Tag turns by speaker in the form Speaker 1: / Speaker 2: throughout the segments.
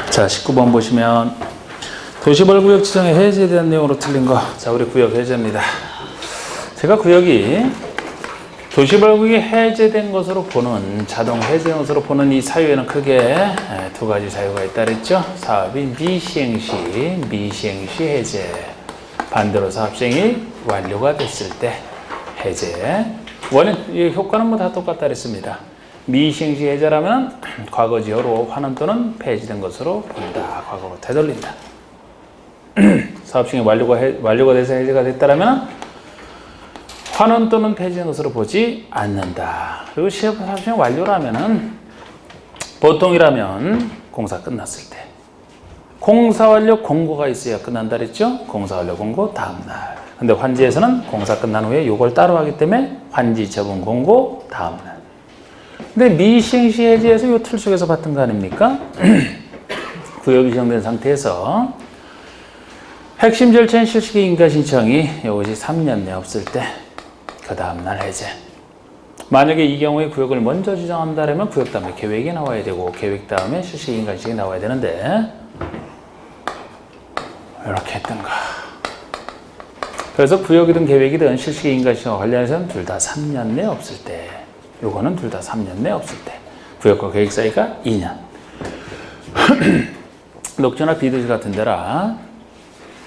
Speaker 1: 자, 19번 보시면 도시벌구역 지정의 해제에 대한 내용으로 틀린 거. 자, 우리 구역 해제입니다. 제가 구역이 도시벌구역이 해제된 것으로 보는, 자동 해제된 것으로 보는 이 사유에는 크게 두 가지 사유가 있다 그랬죠. 사업이 미시행시 해제. 반대로 사업 시행이 완료가 됐을 때 해제. 원인, 이 효과는 뭐 다 똑같다 그랬습니다. 미시행시 해제라면 과거지어로 환원 또는 폐지된 것으로 본다. 과거로 되돌린다. 사업 시행이 완료가 돼서 해제가 됐다라면 환원 또는 폐지된 것으로 보지 않는다. 그리고 사업 시행 완료라면은 보통이라면 공사 끝났을 때 공사 완료 공고가 있어야 끝난다 그랬죠? 공사 완료 공고 다음날. 근데 환지에서는 공사 끝난 후에 요걸 따로 하기 때문에 환지 처분 공고 다음날. 근데 미시행시 해제에서 요 틀 속에서 봤던 거 아닙니까? 구역이 지정된 상태에서 핵심 절차인 실시기 인가 신청이 이것이 3년 내 없을 때 그 다음날 해제. 만약에 이 경우에 구역을 먼저 지정한다면 구역 다음에 계획이 나와야 되고 계획 다음에 실시기 인가 신청이 나와야 되는데 이렇게 했던가. 그래서 구역이든 계획이든 실시기 인가 신청과 관련해서는 둘 다 3년 내 없을 때, 요거는 둘 다 3년 내 없을 때, 구역과 계획 사이가 2년. 녹지나 비도시 같은 데라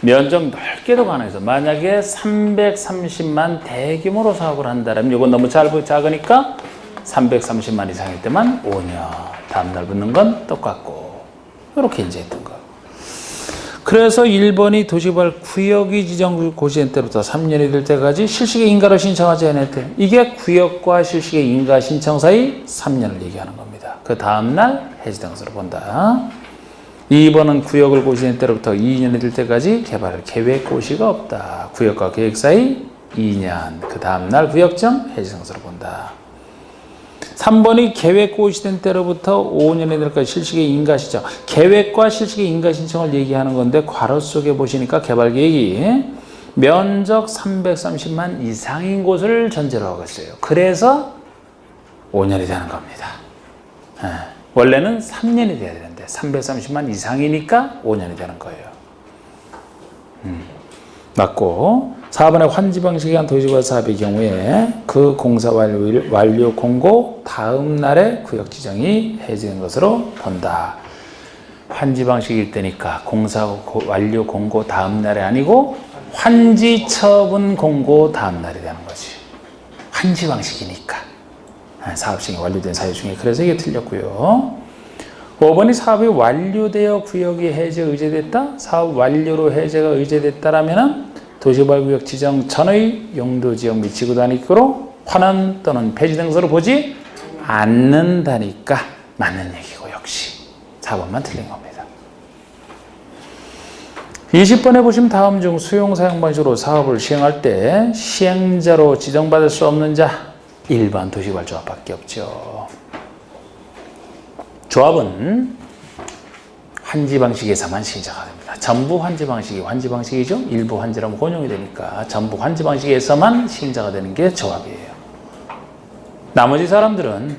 Speaker 1: 면적 넓게도 가능해서 만약에 330만 대규모로 사업을 한다면 이건 너무 작으니까 330만 이상일 때만 5년. 다음날 붙는 건 똑같고 이렇게 이제 했던 거. 그래서 1번이 도시발 구역이 지정 고시된 때부터 3년이 될 때까지 실시기 인가를 신청하지 않았대. 이게 구역과 실시기 인가 신청 사이 3년을 얘기하는 겁니다. 그 다음날 해지된 것으로 본다. 2번은 구역을 고시된 때로부터 2년이 될 때까지 개발 계획 고시가 없다. 구역과 계획 사이 2년. 그 다음날 구역정 해지된 것으로 본다. 3번이 계획 고시된 때로부터 5년이 될 때까지 실시기 인가 신청. 계획과 실시기 인가 신청을 얘기하는 건데 괄호 속에 보시니까 개발 계획이 면적 330만 이상인 곳을 전제로 하고 있어요. 그래서 5년이 되는 겁니다. 원래는 3년이 돼야 되는데 330만 이상이니까 5년이 되는 거예요. 맞고 4번의 환지 방식에 한 도시개발 사업의 경우에 그 공사 완료 공고 다음 날에 구역 지정이 해제된 것으로 본다. 환지 방식일 때니까 공사 완료 공고 다음 날이 아니고 환지 처분 공고 다음 날이 되는 거지. 환지 방식이니까. 사업 시행이 완료된 사유 중에. 그래서 이게 틀렸고요. 5번이 사업이 완료되어 구역이 해제 의제됐다. 사업 완료로 해제가 의제됐다라면은 도시개발구역 지정 전의 용도지역 및 지구단위구로 환원 또는 폐지된 것으로 보지 않는다니까 맞는 얘기고 역시 4번만 틀린 겁니다. 20번에 보시면 다음 중 수용 사용 방식으로 사업을 시행할 때 시행자로 지정받을 수 없는 자 1번 도시개발조합밖에 없죠. 조합은 환지 방식에서만 시행자가 됩니다. 전부 환지 방식이 환지 방식이죠. 일부 환지라면 혼용이 되니까 전부 환지 방식에서만 시행자가 되는 게 조합이에요. 나머지 사람들은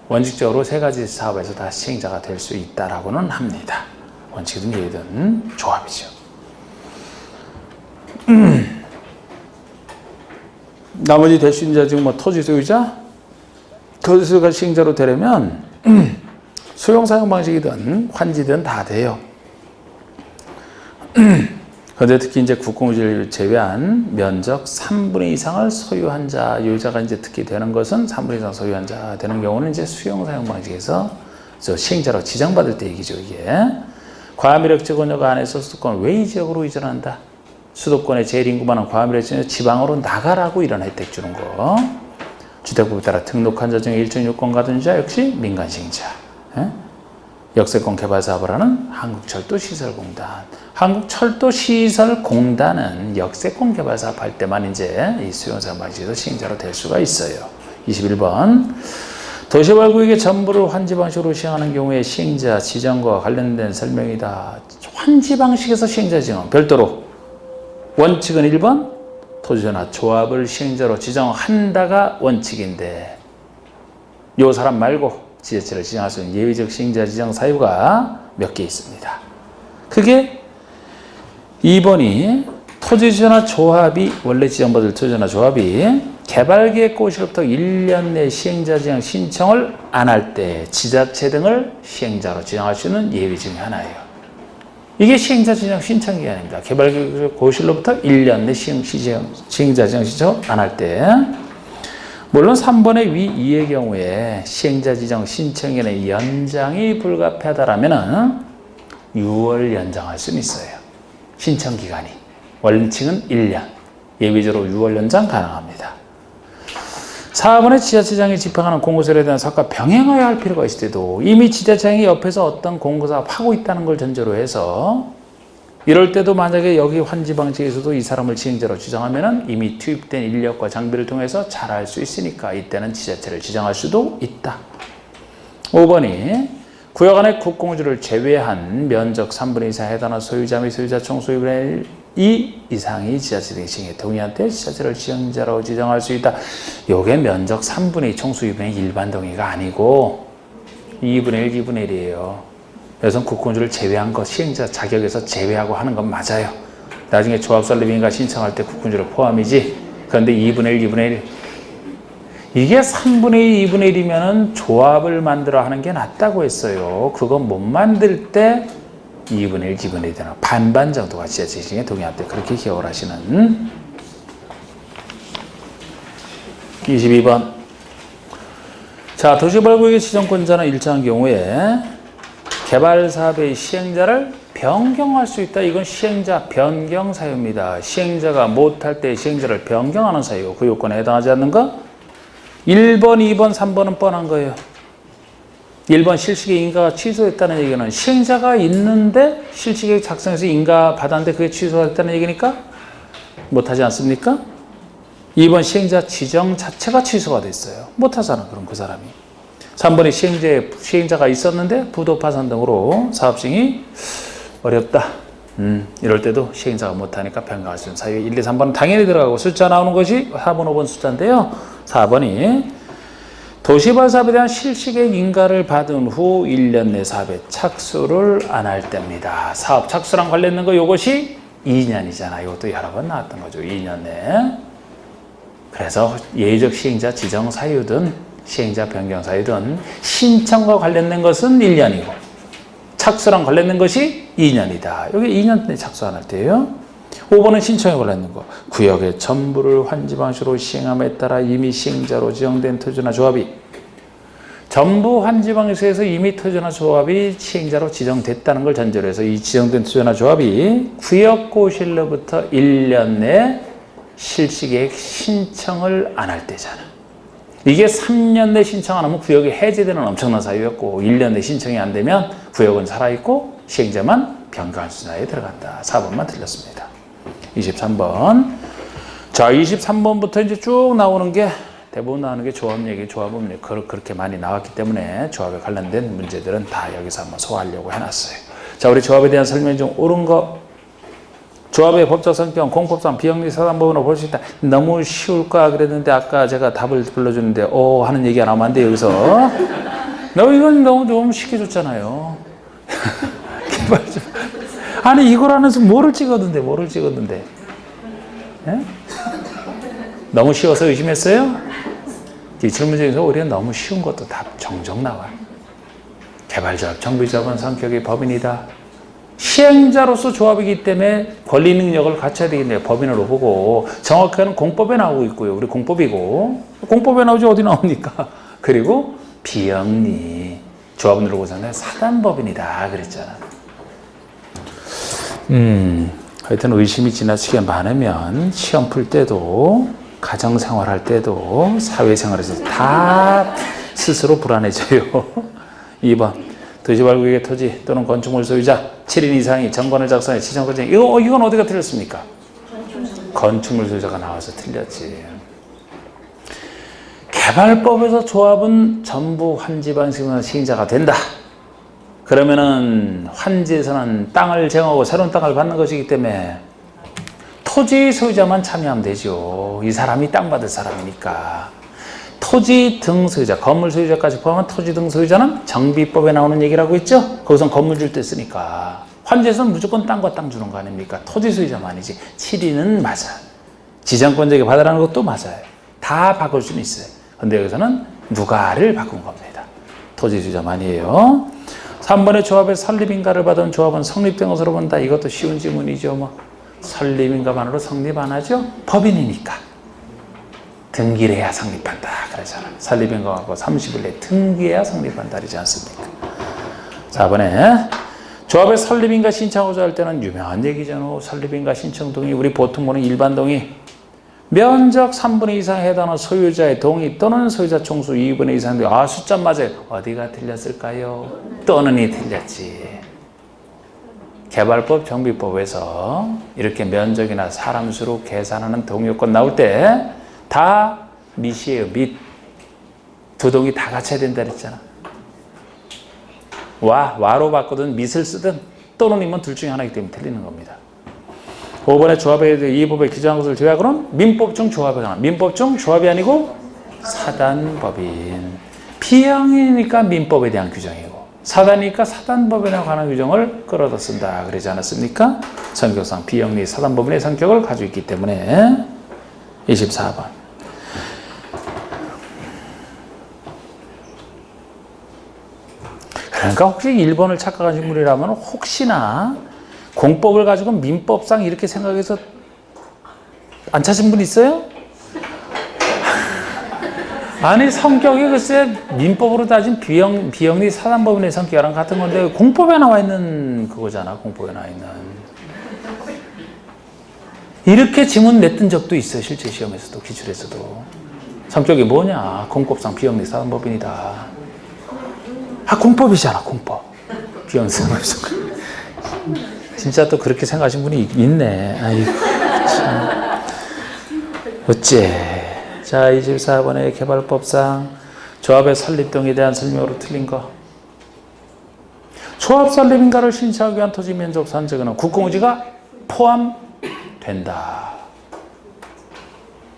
Speaker 1: 원칙적으로 세 가지 사업에서 다 시행자가 될 수 있다라고는 합니다. 원칙이든 예든 조합이죠. 나머지 될 수 있는 자 지금 뭐 토지 소유자, 토지 소유가 시행자로 되려면 수용 사용 방식이든 환지든 다 돼요. 그런데 특히 이제 국공유지를 제외한 면적 3분의 2 이상을 소유한 자, 유자가 이제 특히 되는 것은 3분의 2 이상 소유한 자 되는 경우는 이제 수용 사용 방식에서 시행자로 지정받을 때 얘기죠, 이게. 과밀역 지구역 안에서 수도권 외의 지역으로 이전한다. 수도권의 제일 인구 많은 과밀역 지역 지방으로 나가라고 이런 혜택 주는 거. 주택법에 따라 등록한 자 중에 일정 요건 갖은 자 역시 민간 시행자. 역세권 개발 사업을 하는 한국철도시설공단. 한국철도시설공단은 역세권 개발 사업 할 때만 이제 이 수용사용 방식에서 시행자로 될 수가 있어요. 21번. 도시개발구역의 전부를 환지 방식으로 시행하는 경우에 시행자 지정과 관련된 설명이다. 환지 방식에서 시행자 지정. 별도로. 원칙은 1번. 토지나 조합을 시행자로 지정한다가 원칙인데 요 사람 말고 지자체를 지정할 수 있는 예외적 시행자 지정 사유가 몇 개 있습니다. 그게 2번이 토지주나 조합이 원래 지정받을 토지나 조합이 개발계획 고시로부터 1년 내 시행자 지정 신청을 안 할 때 지자체 등을 시행자로 지정할 수 있는 예외 중에 하나예요. 이게 시행자 지정 신청 기간입니다. 개발계획 고시로부터 1년 내 시행자 지정 신청 안 할 때 물론 3번의 위 2의 경우에 시행자 지정 신청기간의 연장이 불가피하다라면 6월 연장할 수는 있어요. 신청 기간이. 원칙은 1년. 예외적으로 6월 연장 가능합니다. 4번의 지자체장이 집행하는 공고서에 대한 사업과 병행해야 할 필요가 있을 때도 이미 지자체장이 옆에서 어떤 공고사업 하고 있다는 걸 전제로 해서 이럴 때도 만약에 여기 환지방지에서도 이 사람을 지정자로 지정하면 이미 투입된 인력과 장비를 통해서 잘할 수 있으니까 이때는 지자체를 지정할 수도 있다. 5번이 구역 안의 국공유지를 제외한 면적 3분의 2 이상 해당하는 소유자 및 소유자 총 소유분의 2 이상이 지자체 등의 지정에 동의할 때 지자체를 지정자로 지정할 수 있다. 요게 면적 3분의 2 총 소유분의 일반 동의가 아니고 2분의 1, 2분의 1이에요. 그래서 국공유지를 제외한 거 시행자 자격에서 제외하고 하는 건 맞아요. 나중에 조합설립인가 신청할 때 국공유지를 포함이지. 그런데 2분의 1, 2분의 1 이게 3분의 2, 2분의 1이면 조합을 만들어 하는 게 낫다고 했어요. 그거 못 만들 때 2분의 1, 2분의 1 되나 반반 정도가 지자체 지정에 동의할 때 그렇게 기억을 하시는 22번 자 도시개발구역의 지정권자는 일정한 경우에 개발사업의 시행자를 변경할 수 있다. 이건 시행자 변경 사유입니다. 시행자가 못할 때 시행자를 변경하는 사유. 그 요건에 해당하지 않는가? 1번, 2번, 3번은 뻔한 거예요. 1번 실시계획 인가가 취소했다는 얘기는 시행자가 있는데 실시계획 작성해서 인가 받았는데 그게 취소했다는 얘기니까 못하지 않습니까? 2번 시행자 지정 자체가 취소가 됐어요. 못하잖아 그럼 그 사람이. 3번에 시행자가 있었는데 부도 파산 등으로 사업 시행이 어렵다. 이럴 때도 시행자가 못하니까 변경할 수 있는 사유 1, 2, 3번은 당연히 들어가고 숫자 나오는 것이 4번, 5번 숫자인데요. 4번이 도시개발 사업에 대한 실시계획 인가를 받은 후 1년 내 사업에 착수를 안 할 때입니다. 사업 착수랑 관련된 거 이것이 2년이잖아. 이것도 여러 번 나왔던 거죠. 2년 내. 그래서 예외적 시행자 지정 사유든 시행자 변경 사유든 신청과 관련된 것은 1년이고 착수랑 관련된 것이 2년이다. 여기 2년 내 착수 안 할 때예요. 5번은 신청에 관련된 거. 구역의 전부를 환지 방식으로 시행함에 따라 이미 시행자로 지정된 토지나 조합이 전부 환지 방식에서 이미 토지나 조합이 시행자로 지정됐다는 걸 전제로 해서 이 지정된 토지나 조합이 구역고시로부터 1년 내 실시계획 신청을 안 할 때잖아. 이게 3년 내 신청 안 하면 구역이 해제되는 엄청난 사유였고 1년 내 신청이 안 되면 구역은 살아있고 시행자만 변경할 수나에 들어간다. 4번만 틀렸습니다. 23번. 자, 23번부터 이제 쭉 나오는 게 대부분 나오는 게 조합 얘기, 조합은 그렇게 많이 나왔기 때문에 조합에 관련된 문제들은 다 여기서 한번 소화하려고 해놨어요. 자, 우리 조합에 대한 설명 중 옳은 거. 조합의 법적 성격, 공법상 비영리 사단법으로 볼 수 있다. 너무 쉬울까 그랬는데 아까 제가 답을 불러주는데 하는 얘기가 나오면 안 돼요. 여기서. 이건 너무 좀 쉽게 줬잖아요. 아니 이걸 하면서 뭐를 찍었는데. 예? 너무 쉬워서 의심했어요? 기출문제 중에서 우리는 너무 쉬운 것도 답 종종 나와요. 개발조합, 정비조합은 성격이 법인이다. 시행자로서 조합이기 때문에 권리 능력을 갖춰야 되겠네요. 법인으로 보고 정확하게는 공법에 나오고 있고요. 우리 공법이고 공법에 나오지 어디 나옵니까? 그리고 비영리 조합을 보잖아요. 사단법인이다 그랬잖아. 하여튼 의심이 지나치게 많으면 시험 풀 때도 가정생활 할 때도 사회생활에서 다 스스로 불안해져요. 2번 도시개발구역의 토지 또는 건축물 소유자 7인 이상이 정권을 작성해 지정권자 이건 어디가 틀렸습니까? 건축물 소유자가 나와서 틀렸지. 개발법에서 조합은 전부 환지 방식으로 시행자가 된다. 그러면은 환지에서는 땅을 정하고 새로운 땅을 받는 것이기 때문에 토지 소유자만 참여하면 되죠. 이 사람이 땅 받을 사람이니까. 토지 등 소유자, 건물 소유자까지 포함한 토지 등 소유자는 정비법에 나오는 얘기라고 했죠? 거기선 건물주를 때 쓰니까. 환지에서는 무조건 땅과 땅 주는 거 아닙니까? 토지 소유자만이지. 7위는 맞아. 지정권자에게 받으라는 것도 맞아요. 다 바꿀 수는 있어요. 근데 여기서는 누가를 바꾼 겁니다. 토지 소유자만이에요. 3번의 조합의 설립인가를 받은 조합은 성립된 것으로 본다. 이것도 쉬운 질문이죠. 뭐 설립인가만으로 성립 안 하죠? 법인이니까. 등기를 해야 성립한다. 그러잖아. 설립인가하고 30일 내에 등기해야 성립한다. 그러지 않습니까? 4번에 조합의 설립인가 신청하고자 할 때는 유명한 얘기잖아. 설립인가 신청 동의. 우리 보통 보는 일반 동의. 면적 3분의 2 이상 해당하는 소유자의 동의 또는 소유자 총수 2분의 2 이상 동의. 아, 숫자 맞아요. 어디가 틀렸을까요? 또는이 틀렸지. 개발법, 정비법에서 이렇게 면적이나 사람 수로 계산하는 동의 요건 나올 때 다 밑이에요. 밑. 두 동의 다 갖춰야 된다 그랬잖아. 와로 바꾸든 밑을 쓰든 또는이면 둘 중에 하나이기 때문에 틀리는 겁니다. 5번의 조합에 대해 이 법에 규정한 것을 제외하고는 민법 중 조합에 관한, 민법 중 조합이 아니고 사단법인. 피형이니까 민법에 대한 규정이고 사단이니까 사단법에 관한 규정을 끌어다 쓴다 그러지 않았습니까? 성격상 비영리 사단법인의 성격을 가지고 있기 때문에. 24번 그러니까 혹시 1번을 착각하신 분이라면 혹시나 공법을 가지고 민법상 이렇게 생각해서 안 찾은 분 있어요? 아니 성격이 글쎄 민법으로 따진 비영리 사단법인의 성격이랑 같은 건데 공법에 나와 있는 그거잖아. 공법에 나와 있는. 이렇게 지문 냈던 적도 있어요. 실제 시험에서도 기출에서도. 성격이 뭐냐. 공법상 비영리 사단법인이다. 아, 공법이잖아, 공법. 비영리사단법인. 진짜 또 그렇게 생각하신 분이 있네. 아이고, 참. 어째. 자, 24번의 개발법상 조합의 설립등에 대한 설명으로 틀린 거. 조합 설립인가를 신청하기 위한 토지 면적 산정에는 국공유지가 포함된다.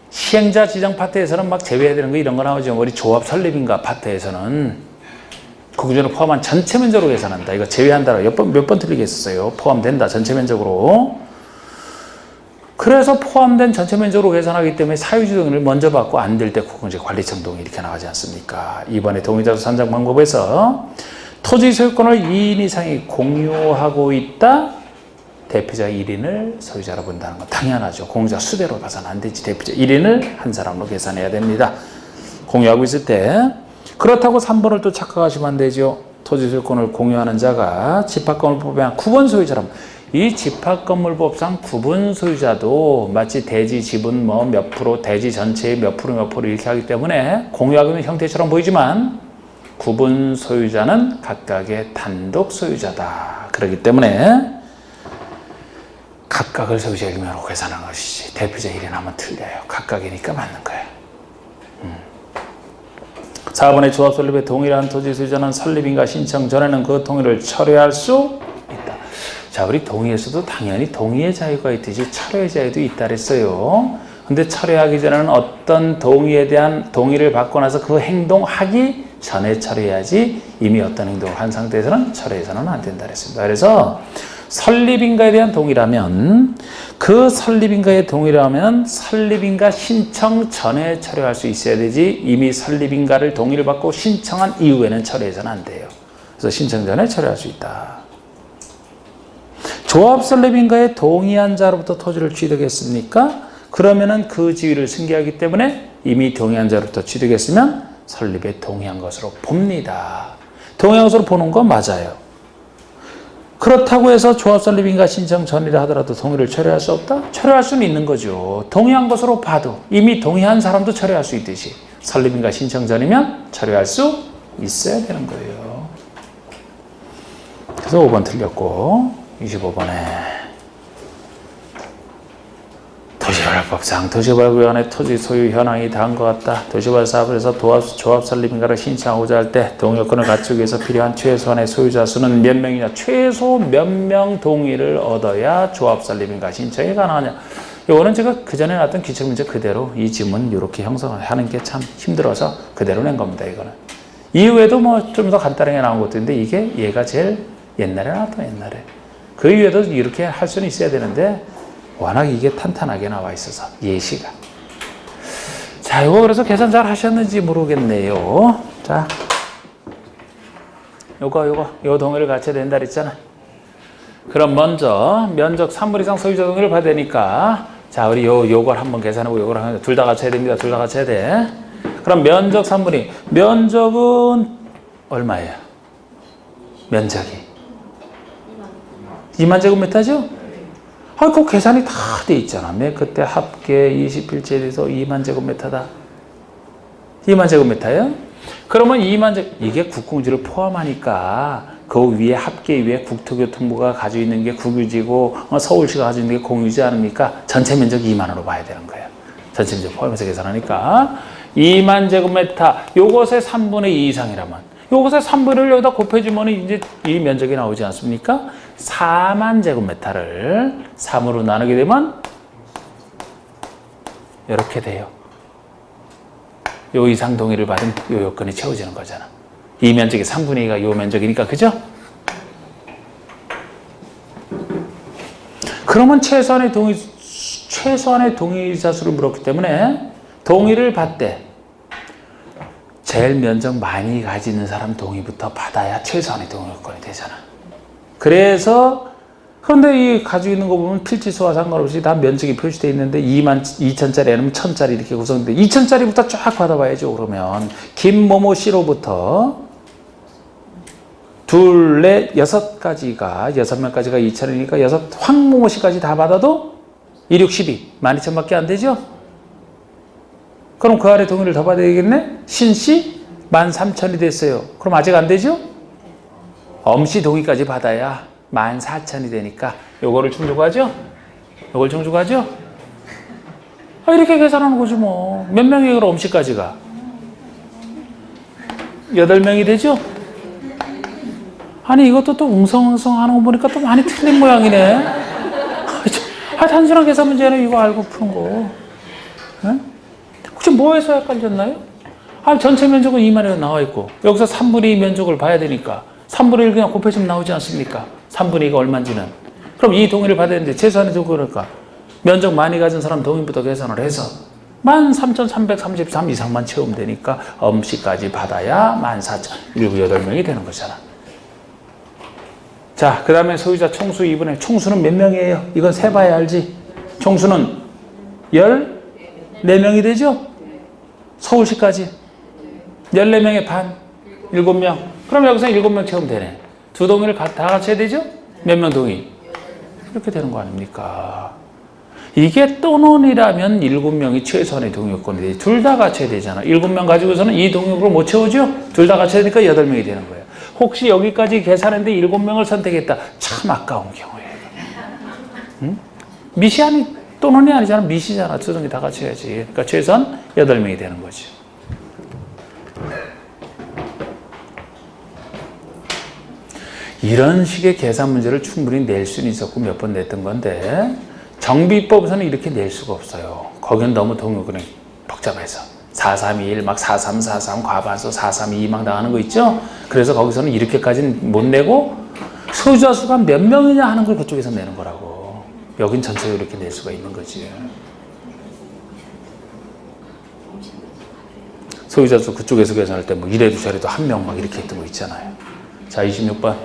Speaker 1: 시행자 지정 파트에서는 막 제외해야 되는 거 이런 거 나오죠. 우리 조합 설립인가 파트에서는 국유지를 포함한 전체 면적으로 계산한다. 이거 제외한다라고 몇 번 틀리게 했었어요. 포함된다. 전체 면적으로. 그래서 포함된 전체 면적으로 계산하기 때문에 사유지 동의를 먼저 받고 안 될 때 국공유지 관리청 동의 이렇게 나가지 않습니까? 이번에 동의자수 산정 방법에서 토지 소유권을 2인 이상이 공유하고 있다. 대표자 1인을 소유자로 본다는 건 당연하죠. 공유자 수대로 봐서는 안 되지. 대표자 1인을 한 사람으로 계산해야 됩니다. 공유하고 있을 때. 그렇다고 3번을 또 착각하시면 안 되죠. 토지 소유권을 공유하는 자가 집합건물법상 구분 소유자라면 이 집합건물법상 구분 소유자도 마치 대지 지분 뭐 몇 프로, 대지 전체의 몇 프로 이렇게 하기 때문에 공유하고 있는 형태처럼 보이지만 구분 소유자는 각각의 단독 소유자다. 그렇기 때문에 각각을 소유자 1명으로 계산한 것이지 대표자 1인 하면 틀려요. 각각이니까 맞는 거예요. 4번의 조합 설립에 동일한 토지 소유자는 설립인가 신청 전에는 그 동의를 철회할 수 있다. 자, 우리 동의에서도 당연히 동의의 자유가 있듯이 철회의 자유도 있다 그랬어요. 근데 철회하기 전에는 어떤 동의에 대한 동의를 받고 나서 그 행동하기 전에 철회해야지 이미 어떤 행동을 한 상태에서는 철회해서는 안 된다 그랬습니다. 그래서 설립인가에 대한 동의라면 그 설립인가의 동의라면 설립인가 신청 전에 철회할 수 있어야 되지 이미 설립인가를 동의를 받고 신청한 이후에는 철회해서는 안 돼요. 그래서 신청 전에 철회할 수 있다. 조합 설립인가에 동의한 자로부터 토지를 취득했습니까? 그러면은 그 지위를 승계하기 때문에 이미 동의한 자로부터 취득했으면 설립에 동의한 것으로 봅니다. 동의한 것으로 보는 건 맞아요. 그렇다고 해서 조합 설립인가 신청 전이라 하더라도 동의를 철회할 수 없다? 철회할 수는 있는 거죠. 동의한 것으로 봐도 이미 동의한 사람도 철회할 수 있듯이 설립인가 신청 전이면 철회할 수 있어야 되는 거예요. 그래서 5번 틀렸고 25번에 도시개발법상 도시개발구역의 토지 소유 현황이 다음과 같다. 도시개발 사업을 해서 조합 설립인가를 신청하고자 할 때 동의요건을 갖추기 위해서 필요한 최소한의 소유자 수는 몇 명이냐. 최소 몇 명 동의를 얻어야 조합 설립인가 신청이 가능하냐. 요거는 제가 그 전에 나왔던 기출문제 그대로 이 지문 이렇게 형성을 하는 게 참 힘들어서 그대로 낸 겁니다. 이거는. 이후에도 뭐 좀 더 간단하게 나온 것도 있는데 이게 얘가 제일 옛날에 나왔던 옛날에. 그 이후에도 이렇게 할 수는 있어야 되는데 워낙 이게 탄탄하게 나와 있어서 예시가. 자, 이거 그래서 계산 잘 하셨는지 모르겠네요. 자, 요거 동의를 갖춰야 된다 그랬잖아. 그럼 먼저 면적 3분 이상 소유자 동의를 받아야 되니까 자, 우리 요걸 한번 계산하고 요걸 하면 둘 다 갖춰야 됩니다. 둘 다 갖춰야 돼. 그럼 면적 3분의 면적은 얼마예요? 면적이 2만 제곱미터죠? 아, 그 계산이 다 돼 있잖아. 맨 그때 합계 21제곱에서 2만 제곱미터다. 2만 제곱미터예요? 그러면 2만 제곱, 이게 국공지를 포함하니까 그 위에 합계 위에 국토교통부가 가지고 있는 게 국유지고 서울시가 가지고 있는 게 공유지 않습니까? 전체 면적이 2만으로 봐야 되는 거예요. 전체 면적 포함해서 계산하니까 2만 제곱미터 요것의 3분의 2 이상이라면 요것의 3분의 1을 여기다 곱해주면 이제 이 면적이 나오지 않습니까? 4만 제곱미터를 3으로 나누게 되면 이렇게 돼요. 요 이상 동의를 받은 요 요건이 채워지는 거잖아. 이 면적이 3분의 2가 요 면적이니까, 그죠? 그러면 최소한의 동의자 수를 물었기 때문에 동의를 받되 제일 면적 많이 가지는 사람 동의부터 받아야 최소한의 동의 요건이 되잖아. 그래서 그런데 이 가지고 있는 거 보면 필지수와 상관없이 다 면적이 표시되어 있는데 2만 2천짜리 아니면 1,000짜리 이렇게 구성돼. 2,000짜리부터 쫙 받아봐야죠. 그러면 김모모 씨로부터 둘, 넷, 6가지가 6명까지가 2,000이니까 황모모 씨까지 다 받아도 2, 6, 12 12,000밖에 안 되죠. 그럼 그 아래 동의를 더 받아야 되겠네. 신씨 13,000이 됐어요. 그럼 아직 안 되죠. 엄씨 동의까지 받아야 14,000이 되니까 요거를 충족하죠? 요걸 충족하죠? 아, 이렇게 계산하는 거지 뭐. 몇 명이 그럼 엄씨까지가? 8명이 되죠? 아니 이것도 또 웅성웅성 하는 거 보니까 또 많이 틀린 모양이네. 아, 단순한 계산 문제는 이거 알고 푸는 거. 네? 혹시 뭐에서 헷갈렸나요? 아, 전체 면적은 2만에 나와 있고 여기서 3분의 2 면적을 봐야 되니까 3분의 1 그냥 곱해주면 나오지 않습니까? 3분의 2가 얼마인지는. 그럼 이 동의를 받아야 되는데 최소한의 동의 그러니까 면적 많이 가진 사람 동의부터 계산을 해서 13,333 이상만 채우면 되니까 엄씨까지 받아야 14,000, 8명이 되는 거잖아. 자, 그 다음에 소유자 총수 2분의 총수는 몇 명이에요? 이건 세봐야 알지. 총수는 14명이 되죠? 서울시까지 14명의 반 7명. 그럼 여기서 7명 채우면 되네. 두 동의를 다 갖춰야 되죠? 몇 명 동의? 이렇게 되는 거 아닙니까? 이게 또논이라면 7명이 최소한의 동의 요건이 되지. 둘 다 갖춰야 되잖아. 7명 가지고서는 이 동의역으로 못 채우죠? 둘 다 갖춰야 되니까 8명이 되는 거예요. 혹시 여기까지 계산했는데 7명을 선택했다. 참 아까운 경우예요. 응? 미시 아니, 또논이 아니잖아. 미시잖아. 두 동의 다 갖춰야지. 그러니까 최소한 8명이 되는 거죠. 이런 식의 계산 문제를 충분히 낼 수는 있었고 몇 번 냈던 건데 정비법에서는 이렇게 낼 수가 없어요. 거기는 너무 동요근이 복잡해서 4321 막 4343 과반수 432 막 나가는 거 있죠? 그래서 거기서는 이렇게까지는 못 내고 소유자 수가 몇 명이냐 하는 걸 그쪽에서 내는 거라고. 여긴 전체적으로 이렇게 낼 수가 있는 거지. 소유자 수 그쪽에서 계산할 때 뭐 이래도 저래도 한 명 막 이렇게 했던 거 있잖아요. 자, 26번.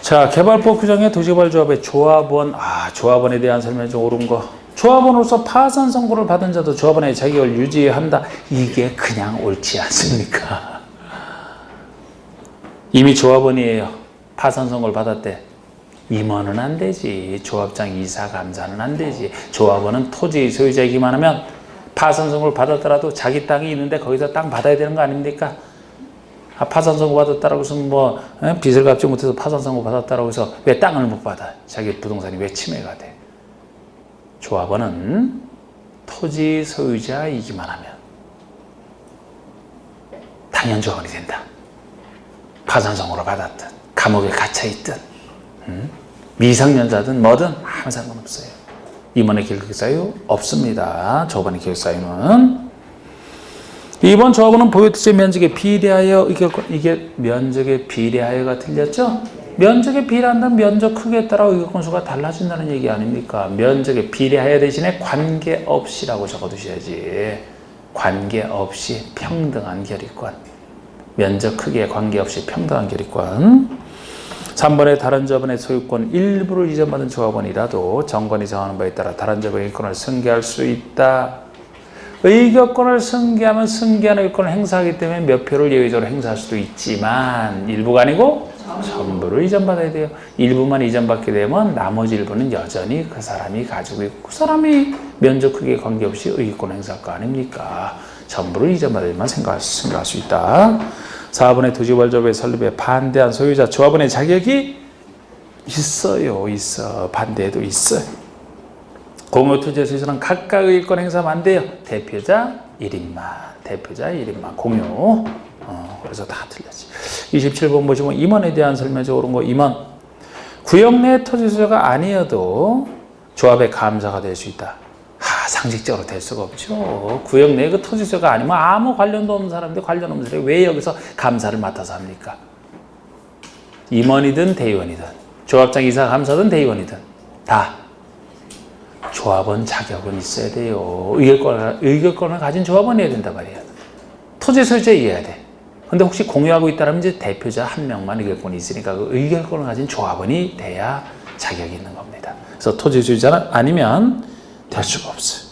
Speaker 1: 자, 개발법 규정의 도시개발조합의 조합원, 조합원에 대한 설명이 좀 옳은 거. 조합원으로서 파산 선고를 받은 자도 조합원의 자격을 유지한다. 이게 그냥 옳지 않습니까? 이미 조합원이에요. 파산 선고를 받았대. 임원은 안 되지. 조합장 이사 감사는 안 되지. 조합원은 토지 소유자이기만 하면 파산 선고를 받았더라도 자기 땅이 있는데 거기서 땅 받아야 되는 거 아닙니까? 파산 선고 받았다라고 해서 뭐 빚을 갚지 못해서 파산 선고 받았다라고 해서 왜 땅을 못 받아? 자기 부동산이 왜 침해가 돼? 조합원은 토지 소유자이기만 하면 당연 조합원이 된다. 파산 선고를 받았든 감옥에 갇혀 있든. 미성년자든 뭐든 아무 상관없어요. 임원의 결격 사유 없습니다. 조합원의 결격 사유는. 2번 조합원은 보유토지 면적에 비례하여 이게 면적에 비례하여가 틀렸죠? 면적에 비례한다면 면적 크기에 따라 의결권수가 달라진다는 얘기 아닙니까? 면적에 비례하여 대신에 관계없이라고 적어두셔야지. 관계없이 평등한 결의권. 면적 크기에 관계없이 평등한 결의권. 3번에 다른 조합원의 소유권 일부를 이전받은 조합원이라도 정관이 정하는 바에 따라 다른 조합원의 의결권을 승계할 수 있다. 의결권을 승계하면 승계하는 의결권을 행사하기 때문에 몇 표를 예외적으로 행사할 수도 있지만 일부가 아니고 전부를 이전받아야 돼요. 일부만 이전받게 되면 나머지 일부는 여전히 그 사람이 가지고 있고 그 사람이 면적 크기에 관계없이 의결권 행사할 거 아닙니까? 전부를 이전받아야만 생각할 수 있다. 4번의 토지벌조합의 설립에 반대한 소유자 조합원의 자격이 있어요. 반대도 있어요. 공유토지의 소유자는 각각 의결권 행사하면 안 돼요. 대표자 1인만 공유. 그래서 다 틀렸지. 27번 보시면 임원에 대한 설명이 옳은 거. 임원 구역 내 토지 소유자가 아니어도 조합의 감사가 될 수 있다. 상식적으로 될 수가 없죠. 구역 내 그 토지 소유자가 아니면 아무 관련도 없는 사람인데 관련 없는 사람이 왜 여기서 감사를 맡아서 합니까? 임원이든 대의원이든 조합장 이사 감사든 대의원이든 다 조합원 자격은 있어야 돼요. 의결권을 가진 조합원이어야 된단 말이에요. 토지 소유자이어야 돼. 근데 혹시 공유하고 있다면 이제 대표자 한 명만 의결권이 있으니까 그 의결권을 가진 조합원이 돼야 자격이 있는 겁니다. 그래서 토지 소유자는 아니면 될 수가 없어요.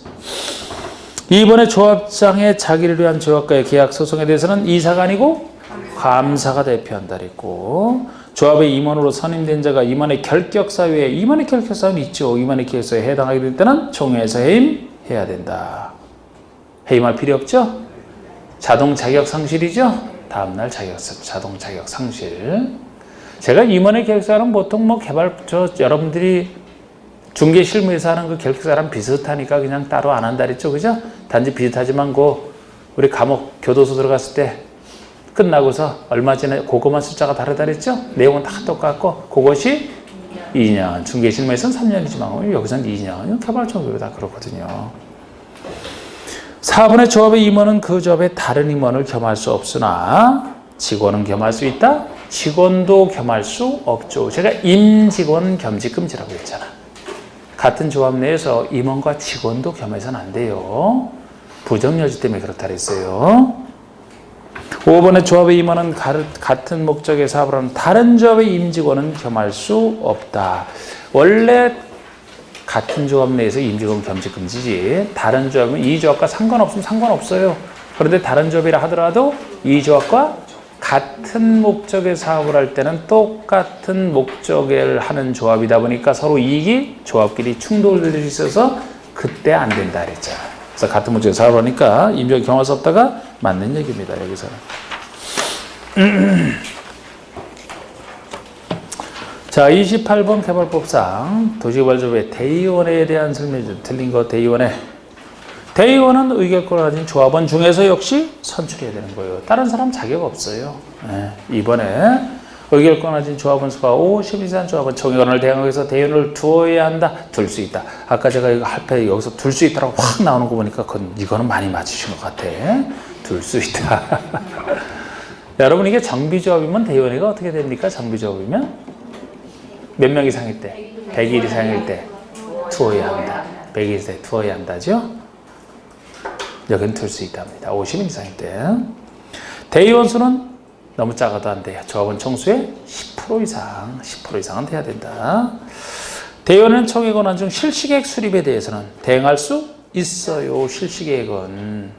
Speaker 1: 이번에 조합장의 자기를 위한 조합과의 계약 소송에 대해서는 이사가 아니고 감사가 대표한다 그랬고, 조합의 임원으로 선임된 자가 임원의 결격 사유에, 임원의 결격 사유는 있죠. 임원의 결격 사유에 해당하게 될 때는 총회에서 해임해야 된다. 해임할 필요 없죠? 자동 자격 상실이죠? 다음날 자동 자격 상실. 제가 임원의 결격 사유는 보통 여러분들이 중개 실무에서 하는 그 결격사랑 비슷하니까 그냥 따로 안 한다 그랬죠. 그죠? 단지 비슷하지만 우리 감옥 교도소 들어갔을 때 끝나고서 얼마 전에 그거만 숫자가 다르다 그랬죠? 내용은 다 똑같고 그것이 2년. 중개 실무에서는 3년이지만 여기서는 2년. 개발적으로 다 그렇거든요. 4번의 조합의 임원은 그 조합의 다른 임원을 겸할 수 없으나 직원은 겸할 수 있다? 직원도 겸할 수 없죠. 제가 임직원 겸직금지라고 했잖아. 같은 조합 내에서 임원과 직원도 겸해서는 안 돼요. 부정여지 때문에 그렇다 그랬어요. 5번의 조합의 임원은 같은 목적의 사업을 하는 다른 조합의 임직원은 겸할 수 없다. 원래 같은 조합 내에서 임직원 겸직 금지지. 다른 조합은 이 조합과 상관없으면 상관없어요. 그런데 다른 조합이라 하더라도 이 조합과 같은 목적의 사업을 할 때는 똑같은 목적을 하는 조합이다 보니까 서로 이익이 조합끼리 충돌될 수 있어서 그때 안 된다 그랬잖아. 그래서 같은 목적의 사업을 하니까 임직원 겸할 수 없다가 맞는 얘기입니다. 여기서는. 자, 28번 개발법상 도시개발조합의 대의원에 대한 설명이 좀 틀린 거. 대의원은 의결권을 가진 조합원 중에서 역시 선출해야 되는 거예요. 다른 사람 자격 없어요. 이번에 의결권을 가진 조합원 수가 50 이상 조합원 총회관을 대항해서 대의원을 두어야 한다. 둘 수 있다. 아까 제가 이거 할때 여기서 둘 수 있다라고 확 나오는 거 보니까 이거는 많이 맞추신 것 같아. 둘 수 있다. 여러분, 이게 정비조합이면 대의원회가 어떻게 됩니까? 정비조합이면 몇 명 이상일 때? 100일 이상일 때 두어야 한다. 100일 때 두어야 한다죠? 여기는 둘 수 있답니다. 50인 이상일 때. 대의원 수는 너무 작아도 안 돼요. 조합원 총수의 10% 이상은 돼야 된다. 대의원은 총회 권한 중 실시계획 수립에 대해서는 대행할 수 있어요. 실시계획은.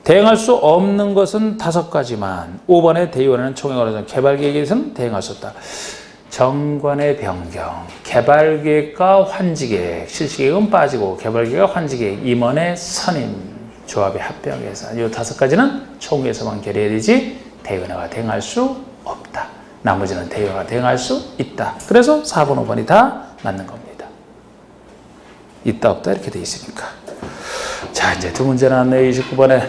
Speaker 1: 대행할 수 없는 것은 5가지만 5번의 대의원은 총회 권한 중 개발계획에서는 대행할 수 없다. 정관의 변경, 개발계획과 환지계획, 실시계획은 빠지고 개발계획과 환지계획, 임원의 선임, 조합의 합병에서 이 5가지는 총회에서만 결의해야 되지 대의원회가 대행할 수 없다. 나머지는 대의원회가 대행할 수 있다. 그래서 4번, 5번이 다 맞는 겁니다. 있다 없다 이렇게 돼 있으니까. 자, 이제 두 문제 나왔네요. 29번에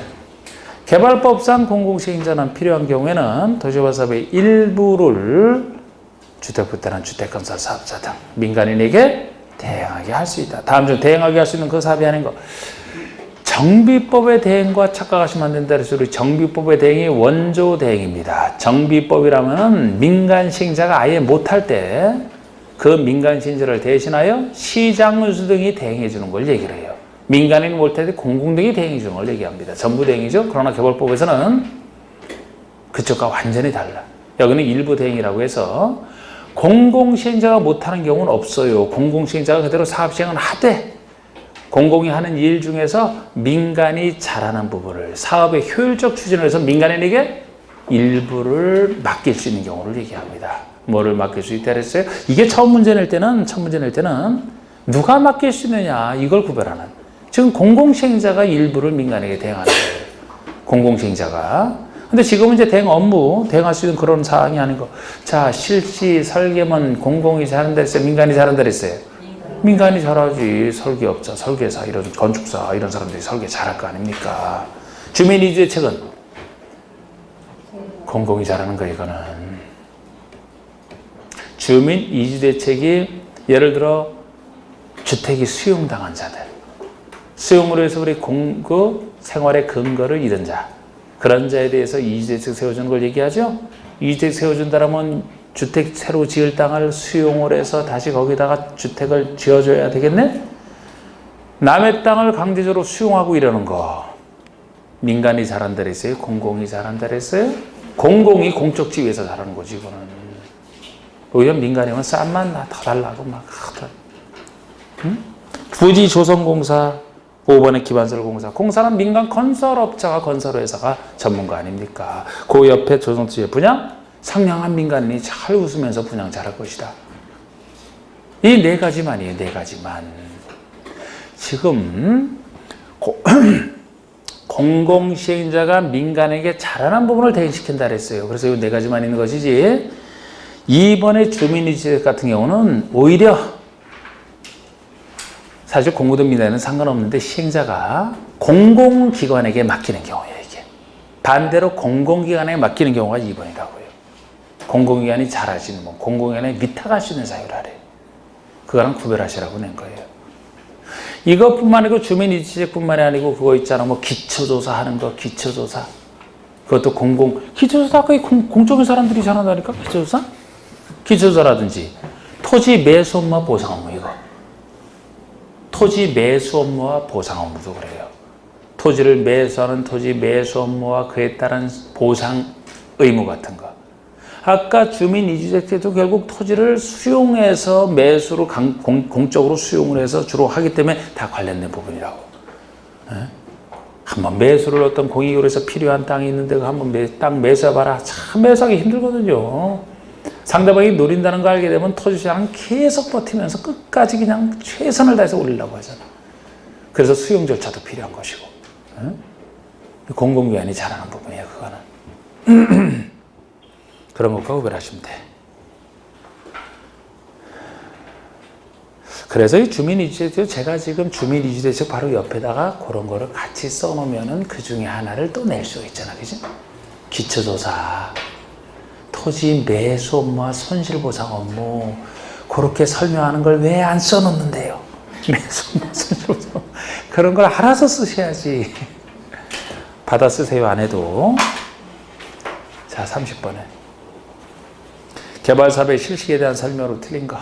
Speaker 1: 개발법상 공공시행자는 필요한 경우에는 도시개발사업의 일부를 주택부터는 주택건설 사업자 등 민간인에게 대행하게 할 수 있다. 다음 중 대행하게 할 수 있는 그 사업이 아닌 거. 정비법의 대행과 착각하시면 안 된다. 그래서 우리 정비법의 대행이 원조 대행입니다. 정비법이라면 민간 시행자가 아예 못할 때 그 민간 시행자를 대신하여 시장운수 등이 대행해 주는 걸 얘기를 해요. 민간인이 못할 때 공공등이 대행해 주는 걸 얘기합니다. 전부 대행이죠. 그러나 개발법에서는 그쪽과 완전히 달라. 여기는 일부 대행이라고 해서 공공시행자가 못하는 경우는 없어요. 공공시행자가 그대로 사업시행은 하되 공공이 하는 일 중에서 민간이 잘하는 부분을 사업의 효율적 추진을 해서 민간인에게 일부를 맡길 수 있는 경우를 얘기합니다. 뭐를 맡길 수 있다 그랬어요? 이게 처음 문제 낼 때는 누가 맡길 수 있느냐 이걸 구별하는. 지금 공공시행자가 일부를 민간에게 대행하는 거예요. 공공시행자가. 근데 지금은 이제 대행 업무, 대행할 수 있는 그런 사항이 아닌 거. 자, 실시, 설계만 공공이 잘한다 했어요? 민간이 잘한다 했어요? 민간이 잘하지. 설계업자, 설계사, 이런 건축사, 이런 사람들이 설계 잘할 거 아닙니까? 주민이주대책은 공공이 잘하는 거, 이거는. 주민이주대책이 예를 들어 주택이 수용당한 자들, 수용으로 해서 우리 생활의 근거를 잃은 자, 그런 자에 대해서 이주대책 세워주는 걸 얘기하죠. 이주대책 세워준다면 주택 새로 지을 땅을 수용을 해서 다시 거기다가 주택을 지어줘야 되겠네. 남의 땅을 강제적으로 수용하고 이러는 거 민간이 잘한다 그랬어요? 공공이 잘한다 그랬어요? 공공이 공적 지위에서 잘하는 거지. 이거는 오히려 민간이면 싼만 더 달라고 막 응? 부지조성공사 5번의 기반설공사. 공사는 민간 건설업자가 건설회사가 전문가 아닙니까? 그 옆에 조성투자 분양 상냥한 민간인이 잘 웃으면서 분양 잘할 것이다. 이 네 가지만이에요. 네 가지만. 지금 공공시행자가 민간에게 잘하는 부분을 대행시킨다 그랬어요. 그래서 이 네 가지만 있는 것이지. 2번의 주민이주택 같은 경우는 오히려 사실 공무원 민간에는 상관없는데 시행자가 공공기관에게 맡기는 경우예요. 이게 반대로 공공기관에게 맡기는 경우가 2번이라고요. 공공기관이 잘하시는 분, 공공기관에 위탁할 수 있는 사유라래. 그거랑 구별하시라고 낸 거예요. 이것뿐만 아니고 주민이주택뿐만이 아니고 그거 있잖아. 뭐 기초조사 하는 거, 기초조사. 그것도 기초조사 거의 공적인 사람들이 잘한다니까. 기초조사라든지 토지 매수 업무와 보상 업무 이거. 토지 매수 업무와 보상 업무도 그래요. 토지를 매수하는 토지 매수 업무와 그에 따른 보상 의무 같은 거. 아까 주민이주택 때도 결국 토지를 수용해서 매수로 공적으로 수용을 해서 주로 하기 때문에 다 관련된 부분이라고. 한번 매수를 어떤 공익으로 해서 필요한 땅이 있는데 한번 땅 매수해봐라. 참 매수하기 힘들거든요. 상대방이 노린다는 걸 알게 되면 토지시장은 계속 버티면서 끝까지 그냥 최선을 다해서 올리려고 하잖아. 그래서 수용 절차도 필요한 것이고. 공공기관이 잘하는 부분이에요. 그거는. 그런 것과 구별하시면 돼. 그래서 이 주민이주택, 제가 지금 주민이주택 바로 옆에다가 그런 거를 같이 써놓으면은 그 중에 하나를 또 낼 수가 있잖아. 그지? 기초조사, 토지 매수 업무와 손실보상 업무, 그렇게 설명하는 걸 왜 안 써놓는데요? 매수 업무, 손실보상 그런 걸 알아서 쓰셔야지. 받아 쓰세요, 안 해도. 자, 30번에. 개발사업의 실시에 대한 설명으로 틀린 거.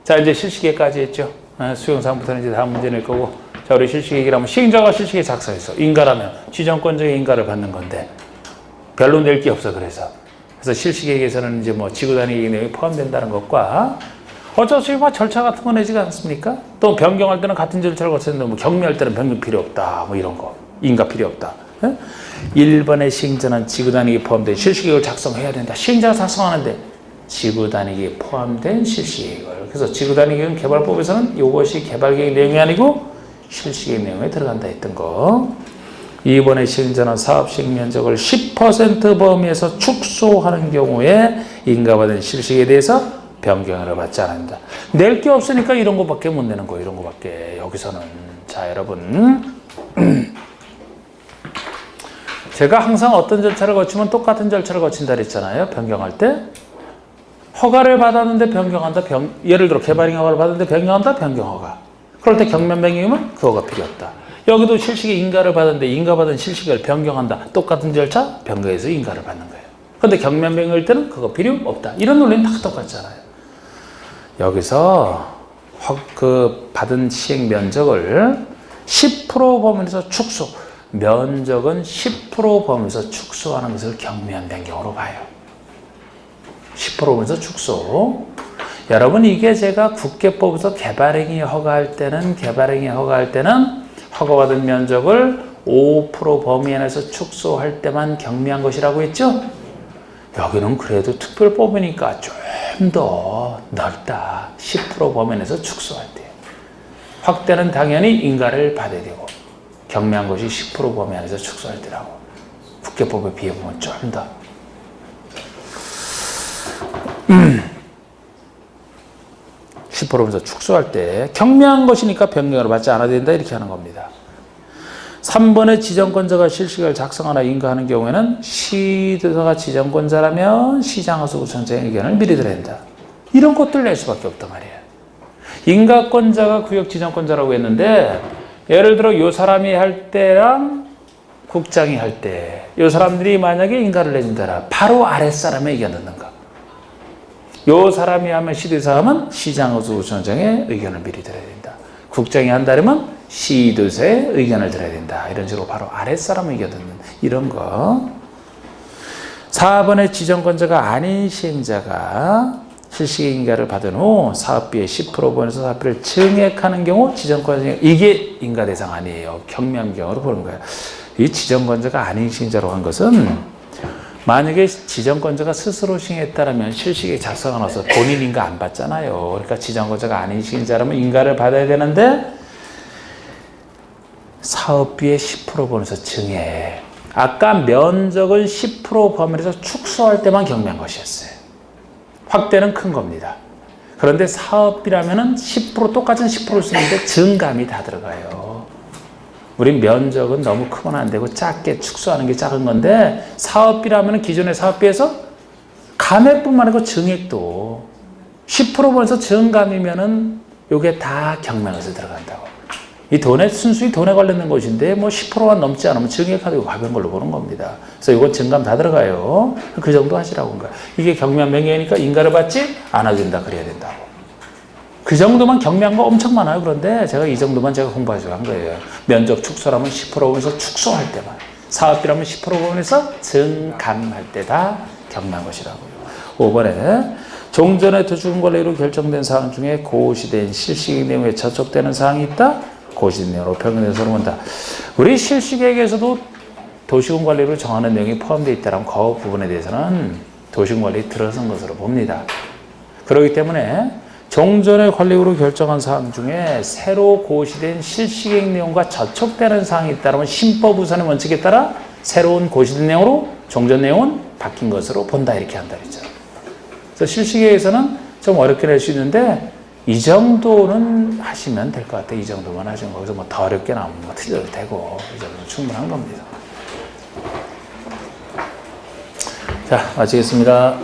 Speaker 1: 자, 이제 실시계까지 했죠. 수용사항부터는 이제 다음 문제 낼 거고. 자, 우리 실시계기라면 시행자가 실시계 작성했어. 인가라면 지정권자의 인가를 받는 건데 별로 낼 게 없어. 그래서 실시계획에서는 이제 뭐 지구단위 내용이 포함된다는 것과 어쩔 수 없이 절차 같은 거 내지 않습니까? 또 변경할 때는 같은 절차를 거쳤는데 뭐 경미할 때는 변경 필요 없다. 뭐 이런 거. 인가 필요 없다. 1번의 시행자는 지구단위에 포함된 실시계획을 작성해야 된다. 시행자가 작성하는데 지구단위에 포함된 실시계획을. 그래서 지구단위계획은 개발법에서는 이것이 개발계획 내용이 아니고 실시계획 내용에 들어간다 했던 거. 2번의 시행자는 사업 시행 면적을 10% 범위에서 축소하는 경우에 인가받은 실시계에 대해서 변경을 받지 않는다. 낼 게 없으니까 이런 거밖에 못 내는 거예요. 이런 거밖에 여기서는. 자, 여러분. 제가 항상 어떤 절차를 거치면 똑같은 절차를 거친다 그랬잖아요. 변경할 때. 허가를 받았는데 변경한다. 예를 들어 개발행 허가를 받았는데 변경한다. 변경허가. 그럴 때 경면 변경이면 그 허가 필요 없다. 여기도 실식의 인가를 받았는데 인가받은 실식을 변경한다. 똑같은 절차 변경해서 인가를 받는 거예요. 그런데 경면 변경일 때는 그거 필요 없다. 이런 논리는 다 똑같잖아요. 여기서 그 받은 시행 면적을 10% 범위에서 축소. 면적은 10% 범위에서 축소하는 것을 경면 변경으로 봐요. 10% 범위에서 축소. 여러분 이게 제가 국계법에서 개발행위 허가할 때는 허가받은 면적을 5% 범위 안에서 축소할 때만 경미한 것이라고 했죠? 여기는 그래도 특별법이니까 좀 더 넓다. 10% 범위 안에서 축소할 때. 확대는 당연히 인가를 받아야 되고 경미한 것이 10% 범위 안에서 축소할 때라고. 국계법에 비해보면 좀 더. 10%에서 축소할 때 경미한 것이니까 변경을 받지 않아야 된다 이렇게 하는 겁니다. 3번의 지정권자가 실식을 작성하나 인가하는 경우에는 시도자가 지정권자라면 시장하수 구청장의 의견을 미리 들어야 된다. 이런 것들 낼 수밖에 없단 말이에요. 인가권자가 구역 지정권자라고 했는데 예를 들어 요 사람이 할 때랑 국장이 할 때 요 사람들이 만약에 인가를 내준다라 바로 아랫사람의 의견 듣는가. 요 사람이 하면 시도사 하면 시장하수 구청장의 의견을 미리 들어야 된다. 국장이 한다면 시도사의 의견을 들어야 된다. 이런 식으로 바로 아랫사람의 의견 듣는 이런 거. 4번의 지정권자가 아닌 시행자가 실시의 인가를 받은 후 사업비의 10% 번에서 사업비를 증액하는 경우 지정권자 이게 인가 대상 아니에요. 경미함경으로 보는 거예요. 이 지정권자가 아닌 시행자로 한 것은 만약에 지정권자가 스스로 시행했다면 실식에 작성을 넣어서 본인 인가 안 받잖아요. 그러니까 지정권자가 아닌 시행자라면 인가를 받아야 되는데 사업비의 10% 번에서 증액. 아까 면적은 10% 범위에서 축소할 때만 경미한 것이었어요. 확대는 큰 겁니다. 그런데 사업비라면은 10% 똑같은 10%를 쓰는데 증감이 다 들어가요. 우리 면적은 너무 크면 안 되고 작게 축소하는 게 작은 건데 사업비라면은 기존의 사업비에서 감액뿐만 아니고 증액도 10% 범위에서 증감이면은 요게 다 경매에서 들어간다고. 이 돈에 순수히 돈에 관련된 것인데 뭐 10%가 넘지 않으면 증액하고 가벼운 걸로 보는 겁니다. 그래서 이건 증감 다 들어가요. 그 정도 하시라고 한 거야. 이게 경미한 명예니까 인가를 받지 않아준다 그래야 된다고. 그 정도만 경미한 거 엄청 많아요. 그런데 제가 이 정도만 제가 공부하시고 한 거예요. 면적 축소라면 10% 범위에서 축소할 때만. 사업비라면 10% 범위에서 증감할 때 다 경미한 것이라고요. 5번에 종전의 도시군관리로 결정된 사항 중에 고시된 실시의 내용에 저촉되는 사항이 있다. 고시내용으로 평균된 서로 본다. 우리 실시계획에서도 도시군관리로 정하는 내용이 포함되어 있다면 그 부분에 대해서는 도시군관리 들어선 것으로 봅니다. 그렇기 때문에 종전의 관리로 결정한 사항 중에 새로 고시된 실시계획 내용과 저촉되는 사항이 있다면 신법 우선의 원칙에 따라 새로운 고시된 내용으로 종전 내용은 바뀐 것으로 본다 이렇게 한다 그랬죠. 그래서 실시계획에서는 좀 어렵게 낼 수 있는데 이 정도는 하시면 될 것 같아요. 이 정도만 하시면 거기서 뭐 더 어렵게 나오면 뭐 틀려도 되고 이 정도는 충분한 겁니다. 자, 마치겠습니다.